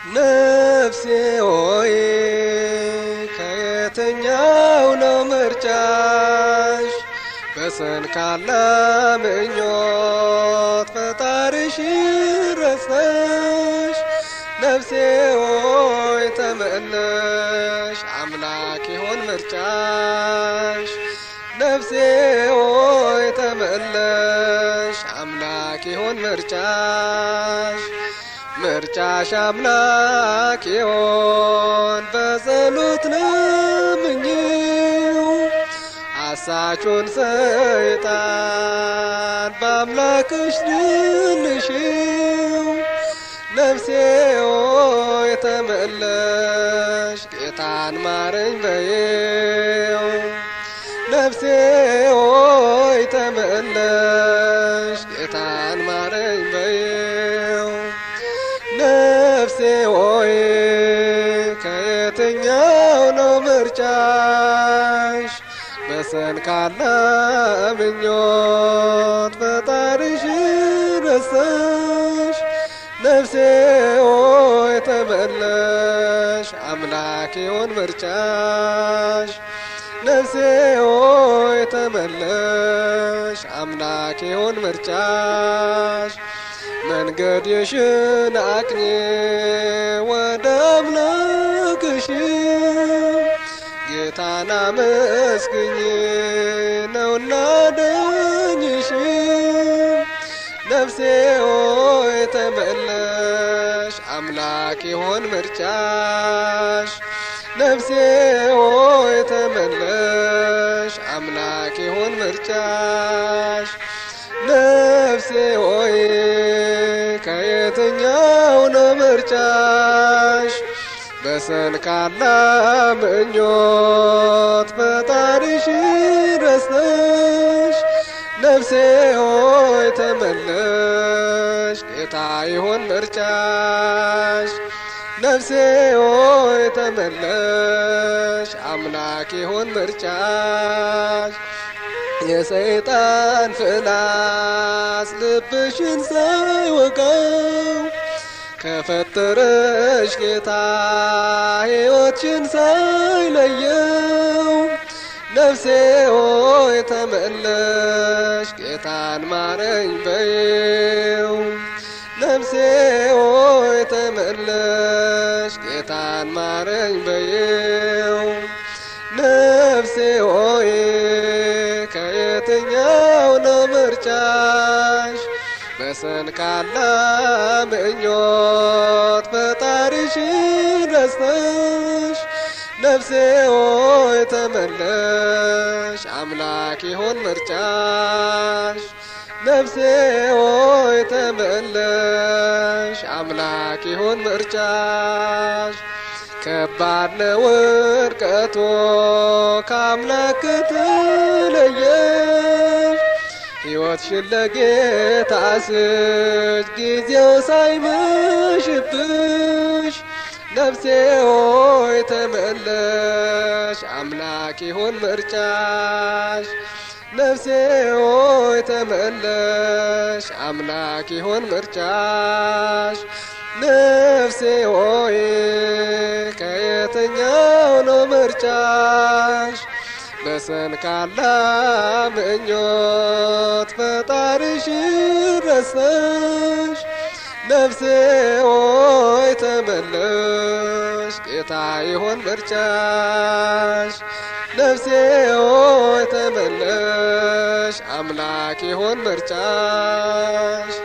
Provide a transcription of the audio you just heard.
ነፍሴ ሆይ ከየትኛው ነው ምርጫሽ? በሰንካላ ምኞት ፈጣሪሽ ረሳሽ። ነፍሴ ሆይ ተመለሽ አምላክ ይሆን ምርጫሽ። ነፍሴ ሆይ ተመለሽ አምላክ ይሆን ምርጫሽ። ምርጫሽ አምላክ ይሆን በጸሎት ለምኜው አሳቹን ሰይጣን በአምላክሽ ድልሽው። ነፍሴ ሆይ ተመለሽ ጌታን ማረኝ በይው። ነፍሴ ሆይ ተመለሽ ጌታን ማረኝ በይው። ነፍሴ ሆይ ከየትኛው ነው ምርጫሽ? በሰንካላ ምኞት ፈጣሪሽ ረሳሽ። ነፍሴ ሆይ ተመለሽ አምላክ ይሆን ምርጫሽ። ነፍሴ ሆይ ተመለሽ አምላክ ይሆን ምርጫሽ። መንገድሽን አቅኚ ወደ አምላክሽ ጌታን አመስግኝ ነውና ዳኝሽ። ነፍሴ ሆይ ተመለሽ አምላክ ይሆን ምርጫሽ። ነፍሴ ሆይ ተመለሽ አምላክ ይሆን ምርጫሽ። ነፍሴ ሆይ ከየትኛው ነው ምርጫሽ? በሰንካላ ምኞት ፈጣሪሽ ረሳሽ። ነፍሴ ሆይ ተመለሽ ጌታ ይሆን ምርጫሽ። ነፍሴ ሆይ ተመለሽ አምላክ ይሆን ምርጫሽ። የሰይጣን ፍላስ ልብሽን ሳይወጋው ከፈጠረሽ ጌታ ሕይወትሽን ሳይለየው። ነፍሴ ሆይ ተመለሽ ጌታን ማረኝ በይው። ነፍሴ ሆይ ተመለሽ ጌታን ማረኝ በይው። ነፍሴ ሆይ ከየትኛው ነው ምርጫሽ? በሰንካላ ምኞት ፈጣሪሽ ረሳሽ። ነፍሴ ሆይ ተመለሽ አምላክ ይሆን ምርጫሽ። ነፍሴ ሆይ ተመለሽ አምላክ ይሆን ምርጫሽ። ከባድ ነው ውድቀቱ ከአምላክ ተለየሽ። ሕይወትሽን ለጌታ ስጭ ጊዜው ሳይመሽብሽ። ነፍሴ ሆይ ተመለሽ አምላክ ይሆን ምርጫሽ። ነፍሴ ሆይ ተመለሽ አምላክ ይሆን ምርጫሽ። ነፍሴ ሆይ ከየትኛው ነው ምርጫሽ? በሰንካላ ምኞት ፈጣሪሽ ረሳሽ። ነፍሴ ሆይ ተመለሽ ጌታ ይሆን ምርጫሽ። ነፍሴ ሆይ ተመለሽ አምላክ ይሆን ምርጫሽ።